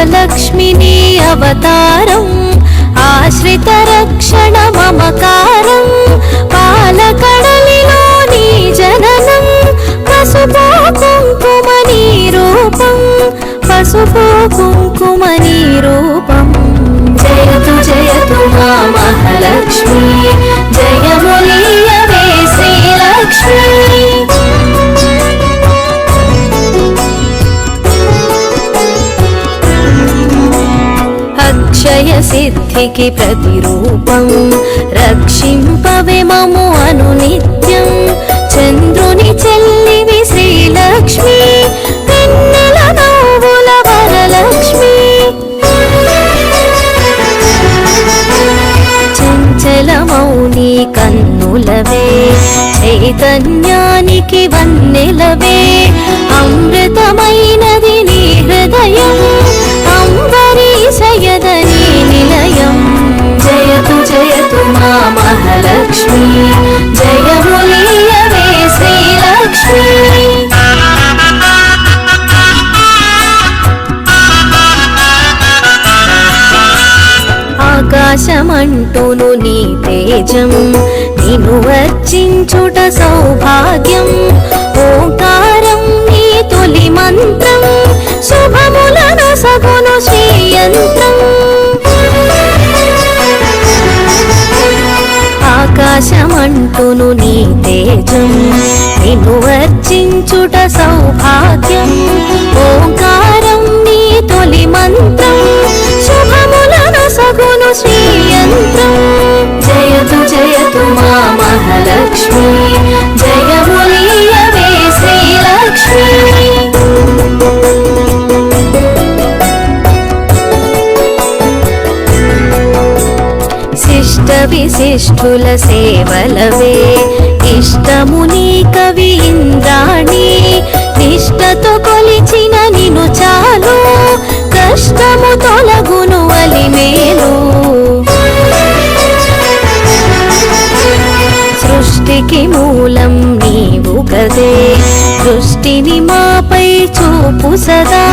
మహాలక్ష్మిని అవతారం ఆశ్రిత రక్షణ మమకారం పాలకడలిలో నీ జననం పసుపు కుంకుమ నీ రూపం పసుపు కుంకుమ నీ రూపం జయతు జయతు మా మహాలక్ష్మి జయములీయవే శ్రీలక్ష్మి అక్షయ సిద్ధికి ప్రతిరూపం రక్షింపవే మము అనునిత్యం చంద్రుని చెల్లివి శ్రీలక్ష్మి వెన్నెల నవ్వుల వరలక్ష్మి చంచలమౌని కన్నులవే చైతన్యానికి వన్నెలవే అమృతమైనది నీ హృదయం అంబరీషయదని నిలయం జయతు జయతు మా మహాలక్ష్మి జయములీయవే శ్రీలక్ష్మి ఆకాశమంటూను నీ తేజం నిన్ను వర్చించుట సౌభాగ్యం ఓంకారం నీ తొలి మంత్రం శుభములను సగును శ్రీయంత్రం ఆకాశమంటూను నీ తేజం నిన్ను వర్చించుట సౌభాగ్యం ఓంకారం నీ తొలి మంత్రం శుభములను సగును శ్రీయంత్రం జయతు జయతు మా మహాలక్ష్మి జయములీయవే శ్రీలక్ష్మి శిష్ట విశిష్టుల సేవలవే ఇష్టముని కవి ఇంద్రాణి నిష్టతో కొలిచిన నిను చాలు కష్టము తొలగును అలిమేలు సృష్టికి మూలం నీవు కదే దృష్టిని మాపై చూపు సదా